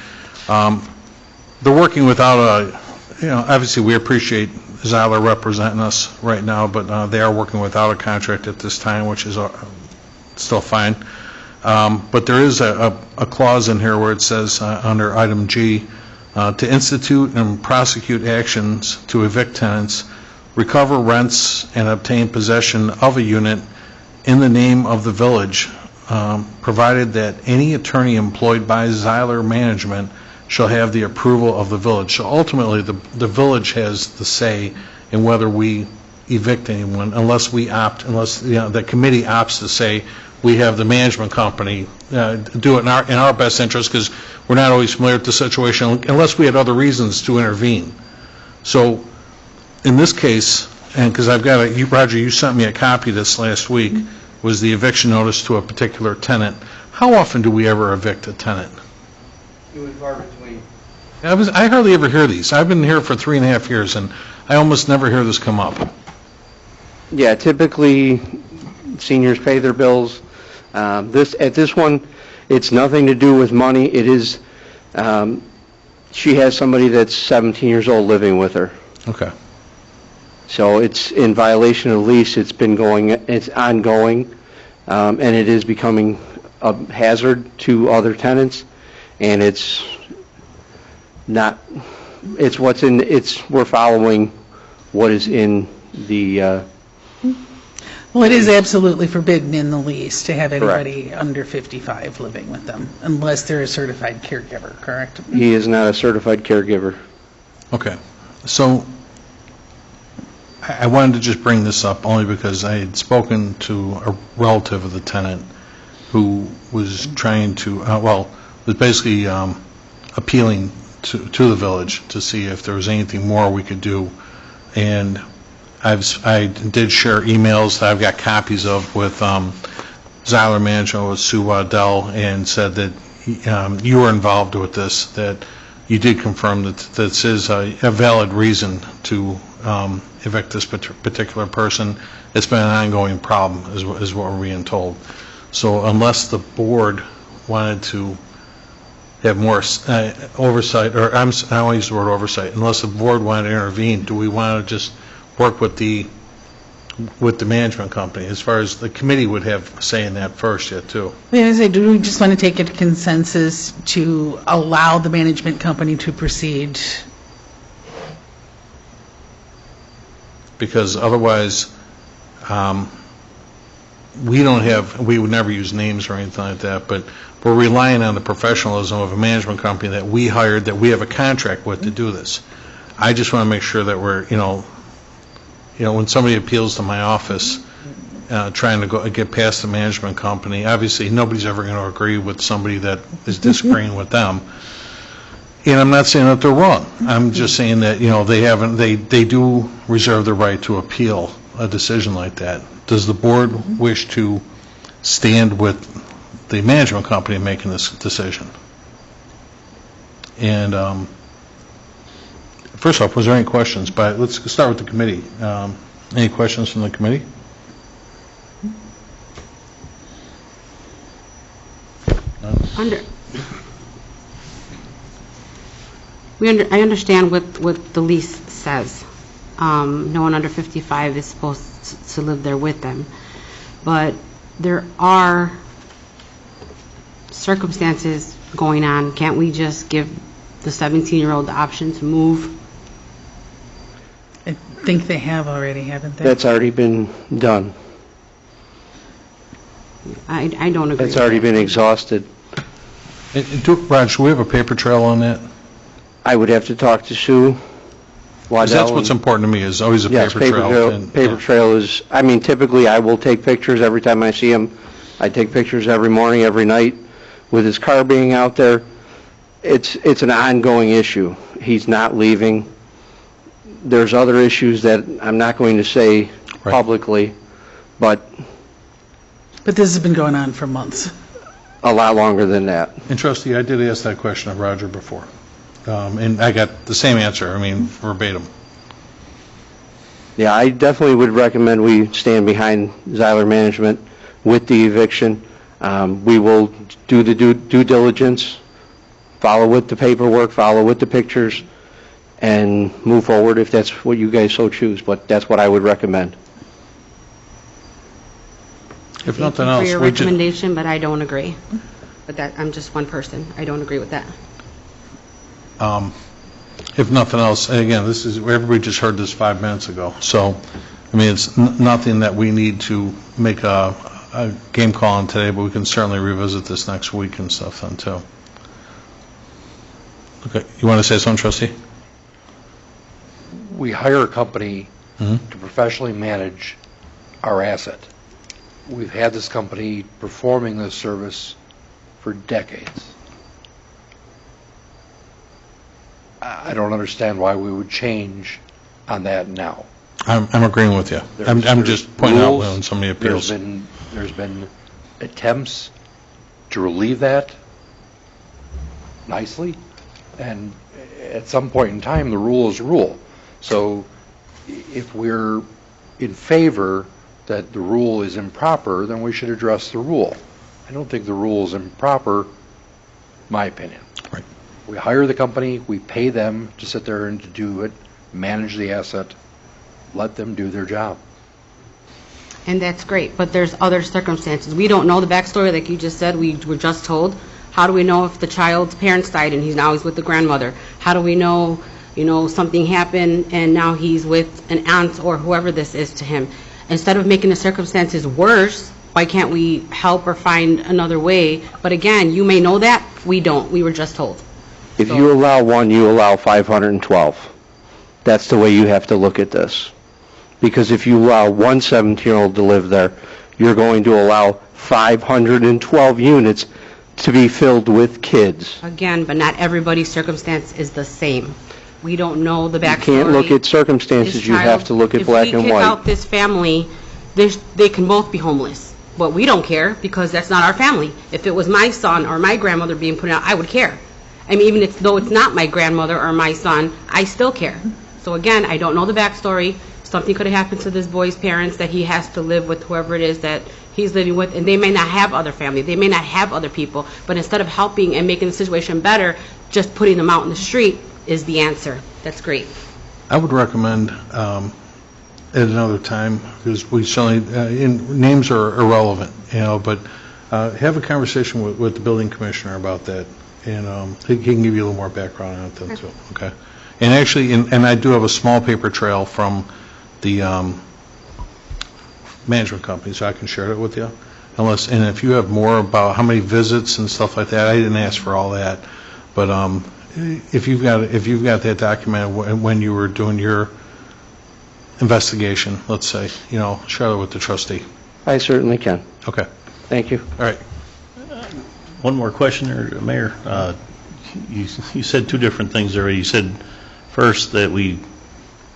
They're working without obviously we appreciate Zeiler representing us right now, but they are working without a contract at this time, which is still fine. But there is a clause in here where it says under item G, to institute and prosecute actions to evict tenants, recover rents, and obtain possession of a unit in the name of the village, provided that any attorney employed by Zeiler Management shall have the approval of the village. So ultimately, the village has the say in whether we evict anyone, unless the committee opts to say we have the management company do it in our best interest, because we're not always familiar with the situation, unless we had other reasons to intervene. So in this case, and because I've got Roger, you sent me a copy of this last week, was the eviction notice to a particular tenant. How often do we ever evict a tenant? It was far between. I hardly ever hear these. I've been here for 3.5 years, and I almost never hear this come up. Yeah, typically, seniors pay their bills. At this one, it's nothing to do with money. It is, she has somebody that's 17 years old living with her. Okay. So it's in violation of the lease. It's ongoing, and it is becoming a hazard to other tenants. And we're following what is in the, Well, it is absolutely forbidden in the lease to have anybody under 55 living with them, unless they're a certified caregiver, correct? he is not a certified caregiver. Okay. So I wanted to just bring this up only because I had spoken to a relative of the tenant who was trying to, was basically appealing to the village to see if there was anything more we could do. And I did share emails that I've got copies of with Zeiler Management, with Sue Waddell, and said that you were involved with this, that you did confirm that this is a valid reason to evict this particular person. It's been an ongoing problem, is what we're being told. So unless the board wanted to have more oversight, or I don't use the word oversight, unless the board wanted to intervene, do we want to just work with the management company, as far as the committee would have say in that first yet, too? Do we just want to take a consensus to allow the management company to proceed? Because otherwise, we would never use names or anything like that, but we're relying on the professionalism of a management company that we hired, that we have a contract with to do this. I just want to make sure that we're, when somebody appeals to my office, trying to get past the management company, obviously nobody's ever going to agree with somebody that is disagreeing with them. And I'm not saying that they're wrong. I'm just saying that, they do reserve the right to appeal a decision like that. Does the board wish to stand with the management company making this decision? And first off, was there any questions? But let's start with the committee. Any questions from the committee? I understand what the lease says. No one under 55 is supposed to live there with them. But there are circumstances going on. Can't we just give the 17-year-old the option to move? I think they have already, haven't they? That's already been done. I don't agree. That's already been exhausted. Raj, do we have a paper trail on that? I would have to talk to Sue. 'Cause that's what's important to me, is always a Yes, paper trail. and- paper trail is, I mean, typically I will take pictures every time I see him. I take pictures every morning, every night, with his car being out there. It's an ongoing issue. He's not leaving. There's other issues that I'm not going to say publicly, but But this has been going on for months. a lot longer than that. And trustee, I did ask that question of Roger before, and I got the same answer, I mean, verbatim. Yeah, I definitely would recommend we stand behind Zeiler Management with the eviction. We will do the due diligence, follow with the paperwork, follow with the pictures, and move forward if that's what you guys so choose, but that's what I would recommend. If nothing Thank you else, for your we just, recommendation, but I don't agree. But that, I'm just one person. I don't agree with that. if nothing else, and again, this is, everybody just heard this 5 minutes ago, so, I mean, it's nothing that we need to make a game call on today, but we can certainly revisit this next week and stuff then, too. Okay, you want to say something, trustee? We hire a company Mhm. to professionally manage our asset. We've had this company performing this service for decades. I don't understand why we would change on that now. I'm agreeing with you. I'm There's just pointing out rules. when somebody appeals. There's been attempts to relieve that nicely, and at some point in time, the rule is rule. So if we're in favor that the rule is improper, then we should address the rule. I don't think the rule is improper, my opinion. Right. We hire the company, we pay them to sit there and to do it, manage the asset, let them do their job. And that's great, but there's other circumstances. We don't know the backstory, like you just said, we were just told. How do we know if the child's parents died and now he's with the grandmother? How do we know, something happened and now he's with an aunt or whoever this is to him? Instead of making the circumstances worse, why can't we help or find another way? But again, you may know that, we don't, we were just told. If you allow one, you allow 512. That's the way you have to look at this. Because if you allow one 17-year-old to live there, you're going to allow 512 units to be filled with kids. Again, but not everybody's circumstance is the same. We don't know the You backstory. can't look at circumstances, This you have to look at black and If we kick white. out this family, they can both be homeless. But we don't care because that's not our family. If it was my son or my grandmother being put out, I would care. I mean, even though it's not my grandmother or my son, I still care. So again, I don't know the backstory. Something could have happened to this boy's parents that he has to live with whoever it is that he's living with, and they may not have other family. They may not have other people. But instead of helping and making the situation better, just putting them out in the street is the answer. That's great. I would recommend at another time, because we certainly, names are irrelevant, but have a conversation with the building commissioner about that, and he can give you a little more background on it then too, okay? And actually, and I do have a small paper trail from the management company, so I can share it with you. And if you have more about how many visits and stuff like that, I didn't ask for all that, but if you've got that documented when you were doing your investigation, let's say, share it with the trustee. I certainly can. Okay. Thank you. All right. One more question there, Mayor. You said two different things there. You said first that we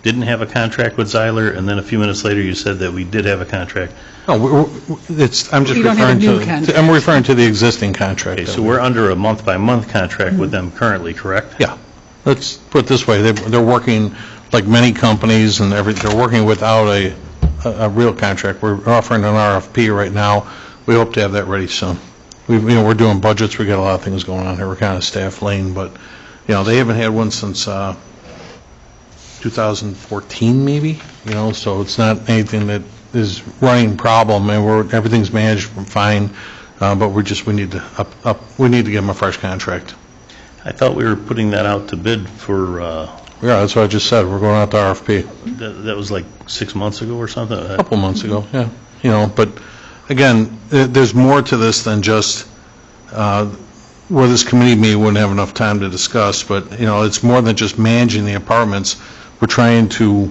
didn't have a contract with Zyler, and then a few minutes later you said that we did have a contract. No, I'm just You don't have a referring new to, contract. I'm referring to the existing contract. Okay, that so we- we're under a month-by-month contract with them currently, correct? Yeah. Let's put it this way, they're working, like many companies and they're working without a real contract. We're offering an RFP right now. We hope to have that ready soon. We're doing budgets, we got a lot of things going on here. We're kind of staff lean, but, they haven't had one since 2014 maybe, so it's not anything that is running problem, and everything's managed fine, but we need to we need to give them a fresh contract. I thought we were putting that out to bid for, Yeah, that's what I just said, we're going out to RFP. that was like 6 months ago or something? A couple months ago, yeah. But again, there's more to this than just where this committee meeting wouldn't have enough time to discuss, but, it's more than just managing the apartments. We're trying to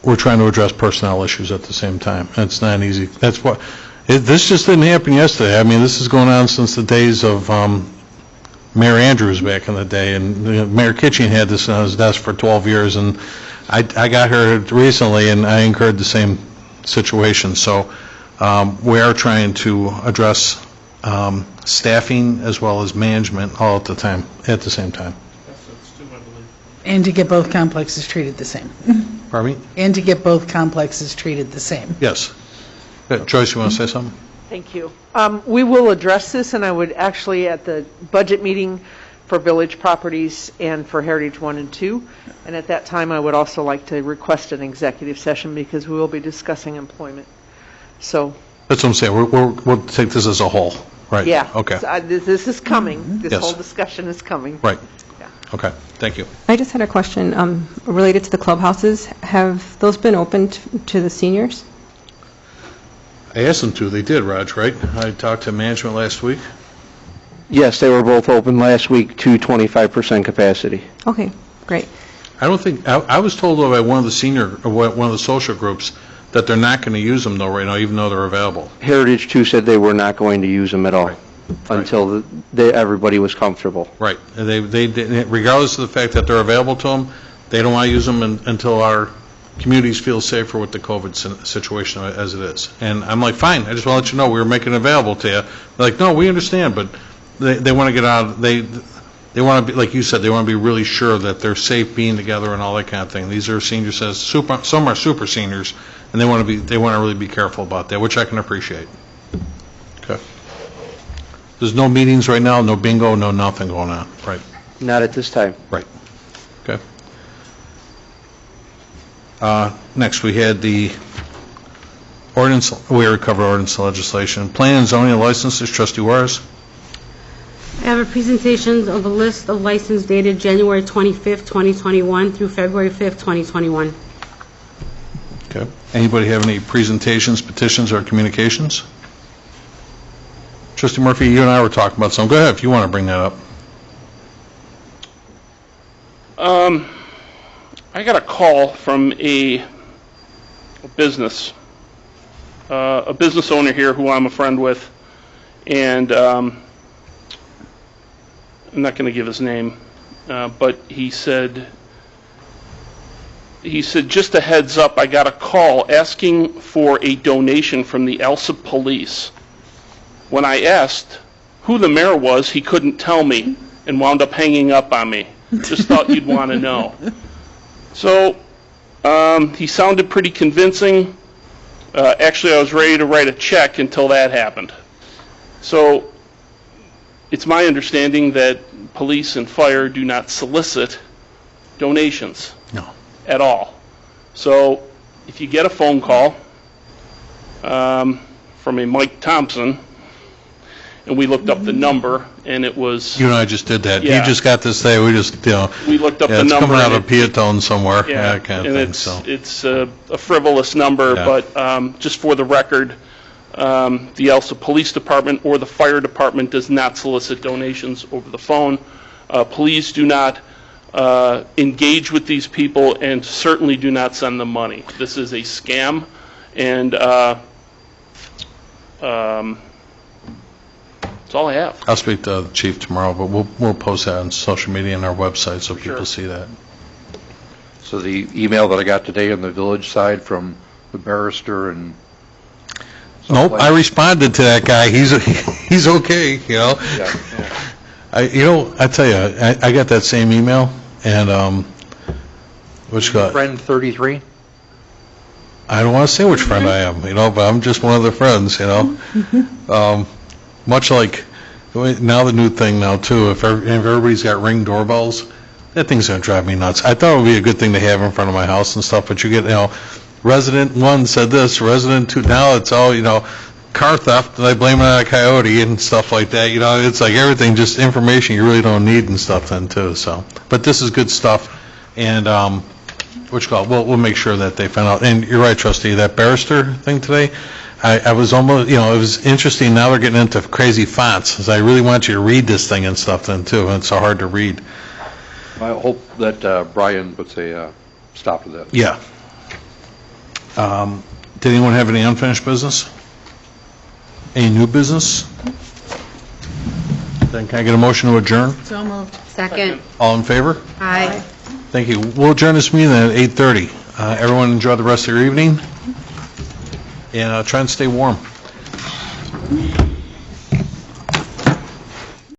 address personnel issues at the same time. And it's not easy. That's what, this just didn't happen yesterday. I mean, this is going on since the days of Mayor Andrews back in the day, and Mayor Kitching had this on his desk for 12 years, and I got here recently, and I incurred the same situation. So we are trying to address staffing as well as management all at the same time. And to get both complexes treated the same. Pardon me? And to get both complexes treated the same. Yes. Joyce, you want to say something? Thank you. We will address this, and I would actually, at the budget meeting for Village Properties and for Heritage 1 and 2, and at that time, I would also like to request an executive session because we will be discussing employment. So, That's what I'm saying. We'll take this as a whole, right? yeah. Okay. So, this is coming. This Yes. whole discussion is coming. Right. Okay. Thank you. I just had a question related to the clubhouses. Have those been opened to the seniors? I asked them to. They did, Raj, right? I talked to management last week. Yes, they were both open last week to 25% capacity. Okay, great. I don't think, I was told by one of the social groups that they're not going to use them though right now, even though they're available. Heritage 2 said they were not going to use them at all until everybody was comfortable. Right. And they regardless of the fact that they're available to them, they don't want to use them until our communities feel safer with the COVID situation as it is. And I'm like, fine, I just want to let you know we were making it available to you. They're like, no, we understand, but they want to get out, they want to be, like you said, they want to be really sure that they're safe being together and all that kind of thing. These are senior citizens, some are super seniors, and they want to really be careful about that, which I can appreciate. Okay. There's no meetings right now, no bingo, no nothing going on, right? Not at this time. Right. Okay. Next, we had the ordinance, we already covered ordinance and legislation. Plan and zoning licenses, Trustee Juarez. I have a presentation of a list of license dated January 25th, 2021 through February 5th, 2021. Okay. Anybody have any presentations, petitions, or communications? Trustee Murphy, you and I were talking about some. Go ahead if you want to bring that up. I got a call from a business owner here who I'm a friend with, and I'm not going to give his name, but he said, just a heads up, I got a call asking for a donation from the Alsip police. When I asked who the mayor was, he couldn't tell me and wound up hanging up on me. Just thought you'd want to know. So he sounded pretty convincing. Actually, I was ready to write a check until that happened. So it's my understanding that police and fire do not solicit donations. No. At all. So if you get a phone call from a Mike Thompson, and we looked up the number, and it was... You and I just did that. Yeah. You just got this day. We just, We looked up the it's number. coming out and of Peatone somewhere, Yeah, that kind of and thing. it's a frivolous number, Yeah. but just for the record, the Alsip Police Department or the Fire Department does not solicit donations over the phone. Please do not engage with these people, and certainly do not send them money. This is a scam, and That's all I have. I'll speak to the chief tomorrow, but we'll post that on social media and our website so people Sure. see that. So the email that I got today on the village side from the barrister and... Nope, I responded to that guy. He's okay, you know? Yeah. I tell you, I got that same email, and, which got... Friend 33? I don't want to say which friend I am, but I'm just one of the friends, Much like, now the new thing now, too, if everybody's got Ring doorbells, that thing's going to drive me nuts. I thought it would be a good thing to have in front of my house and stuff, but you get, resident 1 said this, resident 2, now it's all, car theft, and I blame it on a coyote and stuff like that, it's like everything, just information you really don't need and stuff then, too, so. But this is good stuff, and, we'll make sure that they find out. And you're right, trustee, that barrister thing today, I was almost, it was interesting, now they're getting into crazy fonts, so I really want you to read this thing and stuff then, too, and it's so hard to read. I hope that Brian puts a stop to that. Yeah. Did anyone have any unfinished business? Any new business? Then can I get a motion to adjourn? So moved. Second. All in favor? Aye. Thank you. We'll adjourn this meeting at 8:30. Everyone enjoy the rest of your evening, and try and stay warm.